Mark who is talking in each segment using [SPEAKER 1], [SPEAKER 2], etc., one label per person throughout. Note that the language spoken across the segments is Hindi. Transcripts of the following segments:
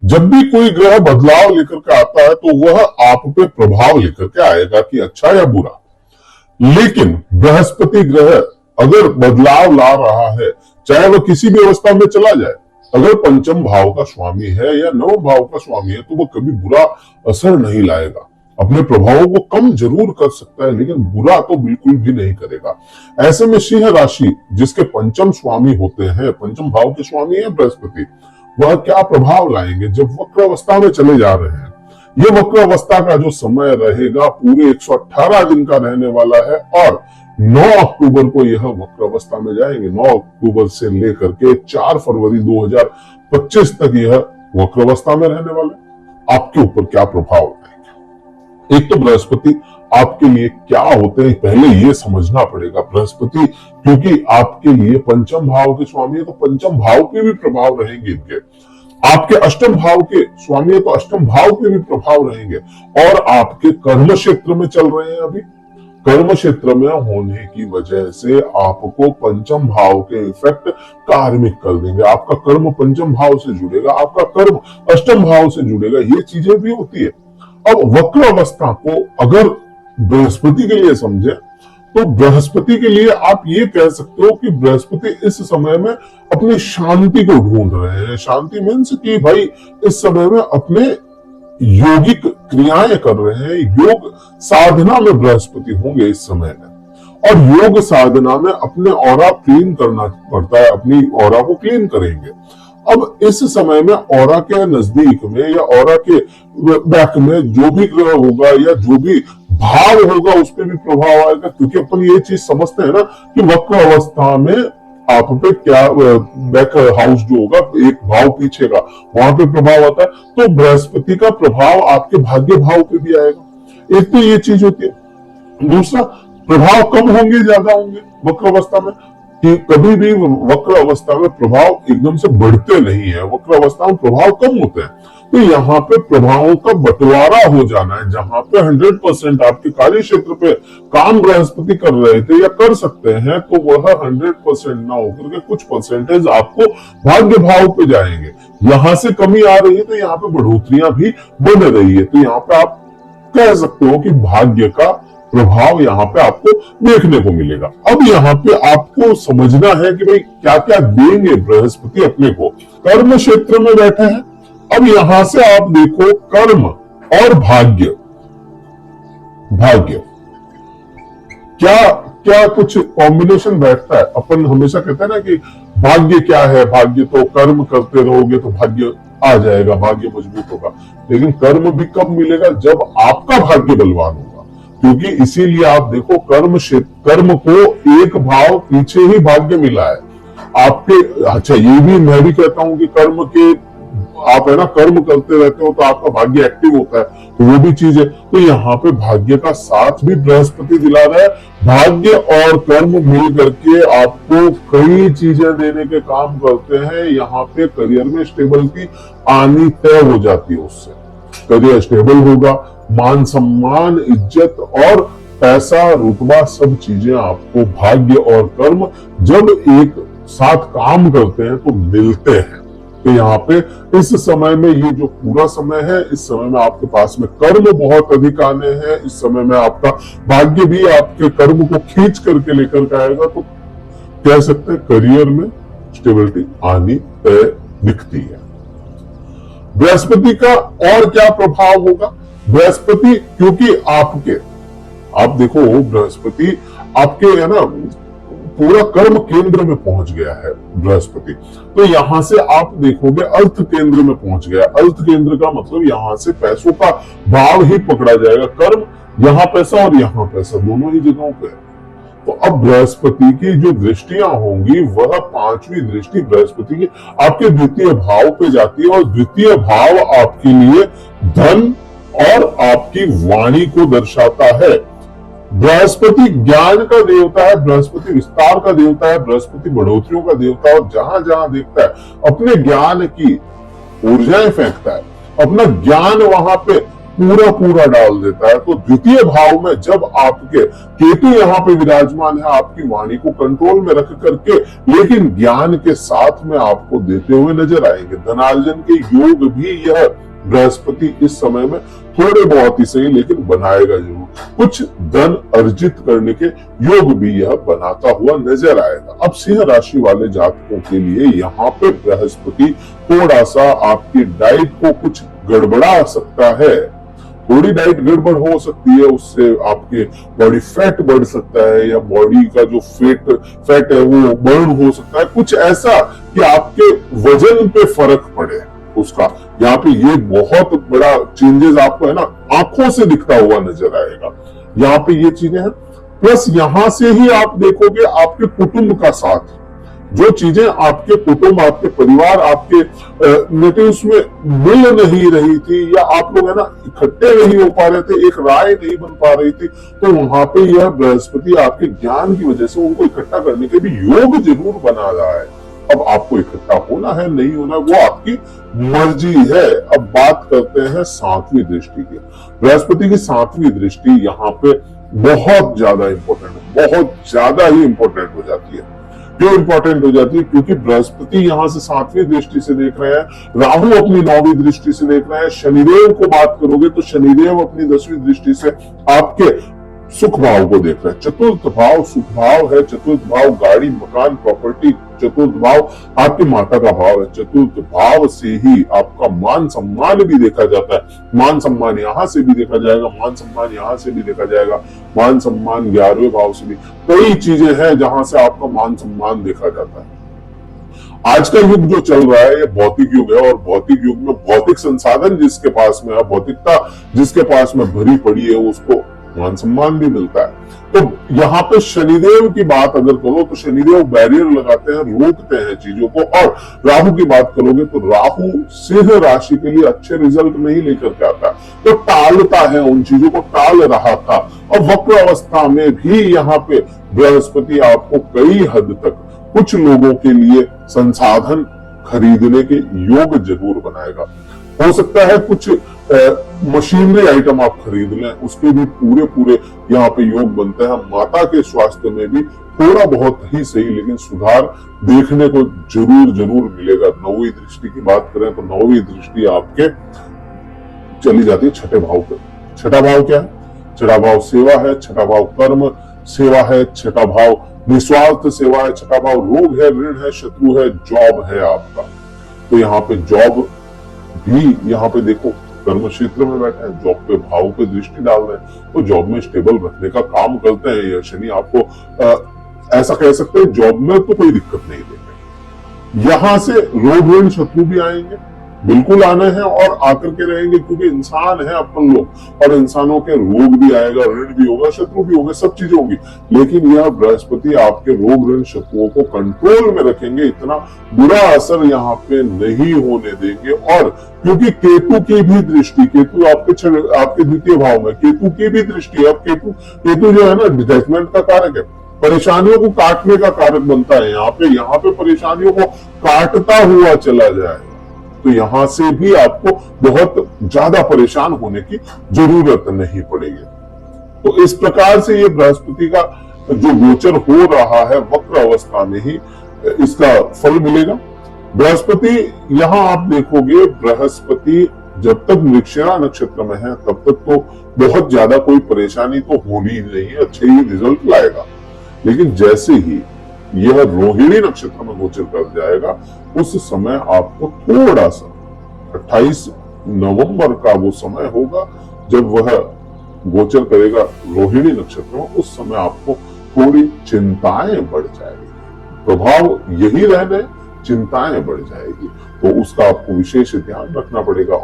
[SPEAKER 1] जब भी कोई ग्रह बदलाव लेकर के आता है तो वह आप पे प्रभाव लेकर के आएगा कि अच्छा या बुरा। लेकिन बृहस्पति ग्रह अगर बदलाव ला रहा है, चाहे वह किसी भी अवस्था में चला जाए, अगर पंचम भाव का स्वामी है या नवम भाव का स्वामी है तो वह कभी बुरा असर नहीं लाएगा। अपने प्रभावों को कम जरूर कर सकता है लेकिन बुरा तो बिल्कुल भी नहीं करेगा। ऐसे में सिंह राशि जिसके पंचम स्वामी होते हैं, पंचम भाव के स्वामी है बृहस्पति, वह क्या प्रभाव लाएंगे जब वक्र अवस्था में चले जा रहे हैं। ये वक्र अवस्था का जो समय रहेगा पूरे 118 दिन का रहने वाला है और 9 अक्टूबर को यह वक्र अवस्था में जाएंगे। 9 अक्टूबर से लेकर के 4 फरवरी 2025 तक यह वक्र अवस्था में रहने वाला। आपके ऊपर क्या प्रभाव लाएंगे? एक तो बृहस्पति आपके लिए क्या होते हैं पहले ये समझना पड़ेगा। बृहस्पति क्योंकि आपके लिए पंचम भाव के स्वामी है तो पंचम भाव के भी प्रभाव रहेंगे इनके। आपके अष्टम भाव के स्वामी है तो अष्टम भाव के भी प्रभाव रहेंगे और आपके कर्म क्षेत्र में चल रहे हैं अभी। कर्म क्षेत्र में होने की वजह से आपको पंचम भाव के इफेक्ट कार्मिक कर देंगे। आपका कर्म पंचम भाव से जुड़ेगा, आपका कर्म अष्टम भाव से जुड़ेगा, ये चीजें भी होती है। अब वक्र अवस्था को अगर बृहस्पति के लिए समझे तो बृहस्पति के लिए आप ये कह सकते हो कि बृहस्पति इस समय में अपनी शांति को ढूंढ रहे हैं। शांति मीन्स कि भाई इस समय में अपने योगिक क्रियाएं कर रहे हैं। योग साधना में बृहस्पति होंगे इस समय में और योग साधना में अपने ऑरा क्लीन करना पड़ता है, अपनी ऑरा को क्लीन करेंगे। अब इस समय में ऑरा के नजदीक में या ऑरा के बैक में जो भी ग्रह होगा या जो भी भाव होगा उस पर भी प्रभाव आएगा, क्योंकि अपन ये चीज समझते हैं ना कि वक्र अवस्था में आप पे क्या बैक हाउस जो होगा एक भाव पीछे का वहां पे प्रभाव आता है, तो बृहस्पति का प्रभाव आपके भाग्य भाव पे भी आएगा। एक तो ये चीज होती है। दूसरा, प्रभाव कम होंगे ज्यादा होंगे वक्र अवस्था में, कि कभी भी वक्र अवस्था में प्रभाव एकदम से बढ़ते नहीं है, वक्र अवस्था में प्रभाव कम होते हैं। तो यहाँ पे प्रभावों का बंटवारा हो जाना है। जहां पे 100% आपके कार्य क्षेत्र पे काम बृहस्पति कर रहे थे या कर सकते हैं तो वह 100% ना होकर के कुछ परसेंटेज आपको भाग्य भाव पे जाएंगे। यहां से कमी आ रही है तो यहाँ पे बढ़ोतरियां भी बन रही है। तो यहाँ पे आप कह सकते हो कि भाग्य का प्रभाव यहाँ पे आपको देखने को मिलेगा। अब यहाँ पे आपको समझना है कि भाई क्या क्या देंगे बृहस्पति अपने को। कर्म क्षेत्र में बैठे हैं। अब यहां से आप देखो कर्म और भाग्य, भाग्य क्या क्या कुछ कॉम्बिनेशन बैठता है। अपन हमेशा कहते हैं ना कि भाग्य क्या है, भाग्य तो कर्म करते रहोगे तो भाग्य आ जाएगा, भाग्य मजबूत होगा। लेकिन कर्म भी कब मिलेगा? जब आपका भाग्य बलवान होगा। क्योंकि इसीलिए आप देखो कर्म को एक भाव पीछे ही भाग्य मिला है आपके। अच्छा, ये भी मैं भी कहता हूं कि कर्म के आप है ना कर्म करते रहते हो तो आपका भाग्य एक्टिव होता है, तो वो भी चीज है। तो यहाँ पे भाग्य का साथ भी बृहस्पति दिला रहा है। भाग्य और कर्म मिल करके आपको कई चीजें देने के काम करते हैं। यहाँ पे करियर में स्टेबिलिटी आनी तय हो जाती है, उससे करियर स्टेबल होगा, मान सम्मान इज्जत और पैसा रुतबा सब चीजें आपको भाग्य और कर्म जब एक साथ काम करते हैं तो मिलते हैं। तो यहाँ पे इस समय में ये जो पूरा समय है, इस समय में आपके पास में कर्म बहुत अधिक आने हैं। इस समय में आपका भाग्य भी आपके कर्म को खींच करके लेकर के आएगा। तो कह सकते हैं करियर में स्टेबिलिटी आनी तय दिखती है। बृहस्पति का और क्या प्रभाव होगा? बृहस्पति क्योंकि आप देखो बृहस्पति आपके है ना पूरा कर्म केंद्र में पहुंच गया है बृहस्पति। तो यहां से आप देखोगे अर्थ केंद्र में पहुंच गया। अर्थ केंद्र का मतलब यहां से पैसों का भाव ही पकड़ा जाएगा। कर्म यहां पैसा और यहां पैसा दोनों ही जगहों पे है। तो अब बृहस्पति की जो दृष्टियां होंगी वह 5वीं दृष्टि बृहस्पति की आपके द्वितीय भाव पे जाती है और द्वितीय भाव आपके लिए धन और आपकी वाणी को दर्शाता है। बृहस्पति ज्ञान का देवता है, बृहस्पति विस्तार का देवता है, बृहस्पति बढ़ोतरियों का देवता है और जहां जहां देखता है अपने ज्ञान की ऊर्जाएं फेंकता है, अपना ज्ञान वहां पे पूरा पूरा डाल देता है। तो द्वितीय भाव में जब आपके केतु यहाँ पे विराजमान है, आपकी वाणी को कंट्रोल में रख करके लेकिन ज्ञान के साथ में आपको देते हुए नजर आएंगे। धनार्जन के योग भी यह बृहस्पति इस समय में थोड़े बहुत ही सही लेकिन बनाएगा जरूर। कुछ धन अर्जित करने के योग भी यह बनाता हुआ नजर आएगा। अब सिंह राशि वाले जातकों के लिए यहाँ पे बृहस्पति थोड़ा सा आपकी डाइट को कुछ गड़बड़ा सकता है। थोड़ी डाइट गड़बड़ हो सकती है, उससे आपके बॉडी फैट बढ़ सकता है या बॉडी का जो फैट है वो बर्न हो सकता है। कुछ ऐसा कि आपके वजन पे फर्क पड़े उसका। यहाँ पे ये बहुत बड़ा चेंजेस आपको है ना आंखों से दिखता हुआ नजर आएगा। यहाँ पे ये चीजें हैं। प्लस यहां से ही आप देखोगे आपके कुटुंब का साथ, जो चीजें आपके कुटुंब, आपके परिवार, आपके नेटिव्स में मिल नहीं रही थी या आप लोग है ना इकट्ठे नहीं हो पा रहे थे, एक राय नहीं बन पा रही थी, तो वहां पे यह बृहस्पति आपके ज्ञान की वजह से उनको इकट्ठा करने के भी योग जरूर बना रहा है। अब आपको इकट्ठा होना है नहीं होना वो आपकी मर्जी है। अब बात करते हैं सातवीं दृष्टि की। बृहस्पति की सातवीं दृष्टि यहाँ पे बहुत ज्यादा इंपॉर्टेंट है, बहुत ज्यादा ही इंपॉर्टेंट हो जाती है। क्यों इंपॉर्टेंट हो जाती है? क्योंकि बृहस्पति यहां से सातवीं दृष्टि से देख रहे हैं, राहु अपनी नौवीं दृष्टि से देख रहे हैं, शनिदेव को बात करोगे तो शनिदेव अपनी 10वीं दृष्टि से आपके सुख भाव को देख रहे हैं। चतुर्थ भाव सुख भाव है, चतुर्थ भाव गाड़ी मकान प्रॉपर्टी, चतुर्थ भाव आपकी माता का भाव है। चतुर्थ भाव से ही आपका मान सम्मान भी देखा जाता है। मान सम्मान यहां से भी देखा जाएगा, मान सम्मान यहां से भी देखा जाएगा, मान सम्मान 11वें भाव से भी। कई चीजें हैं जहां से आपका मान सम्मान देखा जाता है। आज का युग जो चल रहा है ये भौतिक युग है और भौतिक युग में भौतिक संसाधन जिसके पास में है, भौतिकता जिसके पास में भरी पड़ी है, उसको मान सम्मान भी मिलता है। तो यहाँ पे शनिदेव की बात अगर करो तो शनिदेव बैरियर लगाते हैं, रोकते हैं चीजों को। और राहु की बात करोगे तो राहु सिंह राशि के लिए अच्छे रिजल्ट नहीं लेकर के आता, तो टालता है, उन चीजों को टाल रहा था। और वक्र अवस्था में भी यहाँ पे बृहस्पति आपको कई हद तक कुछ लोगों के लिए संसाधन खरीदने के योग जरूर बनाएगा। हो सकता है कुछ मशीनरी आइटम आप खरीद लें, उसके भी पूरे यहाँ पे योग बनते हैं। माता के स्वास्थ्य में भी थोड़ा बहुत ही सही लेकिन सुधार देखने को जरूर मिलेगा। 9वीं दृष्टि की बात करें तो 9वीं दृष्टि आपके चली जाती है छठे भाव पे। छठा भाव क्या है? छठा भाव सेवा है, छठा भाव कर्म सेवा है, छठा भाव निस्वार्थ सेवा है, छठा भाव रोग है, ऋण है, शत्रु है, जॉब है आपका। तो यहाँ पे जॉब भी यहाँ पे देखो कर्म क्षेत्र में बैठे हैं, जॉब पे भाव पे दृष्टि डाल रहे हैं, तो जॉब में स्टेबल रखने का काम करते हैं ये शनि। आपको ऐसा कह सकते हैं जॉब में तो कोई दिक्कत नहीं देंगे। यहां से रोग ऋण शत्रु भी आएंगे, बिल्कुल आने हैं और आकर के रहेंगे, क्योंकि इंसान है अपन लोग और इंसानों के रोग भी आएगा, ऋण भी होगा, शत्रु भी होंगे, सब चीजें होंगी। लेकिन यह बृहस्पति आपके रोग ऋण शत्रुओं को कंट्रोल में रखेंगे, इतना बुरा असर यहाँ पे नहीं होने देंगे। और क्योंकि केतु की भी दृष्टि, केतु आपके द्वितीय भाव में केतु की भी दृष्टि है। अब केतु जो है ना डिटैचमेंट का कारक है, परेशानियों को काटने का कारक बनता है। यहाँ पे परेशानियों को काटता हुआ चला जाएगा, तो यहां से भी आपको बहुत ज्यादा परेशान होने की जरूरत नहीं पड़ेगी। तो इस प्रकार से ये बृहस्पति का जो गोचर हो रहा है वक्र अवस्था में ही इसका फल मिलेगा। बृहस्पति यहां आप देखोगे, बृहस्पति जब तक मृगशिरा नक्षत्र में है तब तक तो बहुत ज्यादा कोई परेशानी तो होनी नहीं है, अच्छे ही रिजल्ट लाएगा। लेकिन जैसे ही यह रोहिणी नक्षत्र में गोचर कर जाएगा उस समय आपको थोड़ा सा 28 नवंबर का वो समय होगा जब वह गोचर करेगा रोहिणी नक्षत्र में, उस समय आपको थोड़ी चिंताएं बढ़ जाएगी। प्रभाव यही रहने, चिंताएं बढ़ जाएगी, तो उसका आपको विशेष ध्यान रखना पड़ेगा।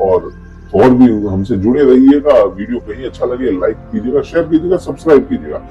[SPEAKER 1] और भी हमसे जुड़े रहिएगा। वीडियो कहीं अच्छा लगे लाइक कीजिएगा, शेयर कीजिएगा, सब्सक्राइब कीजिएगा।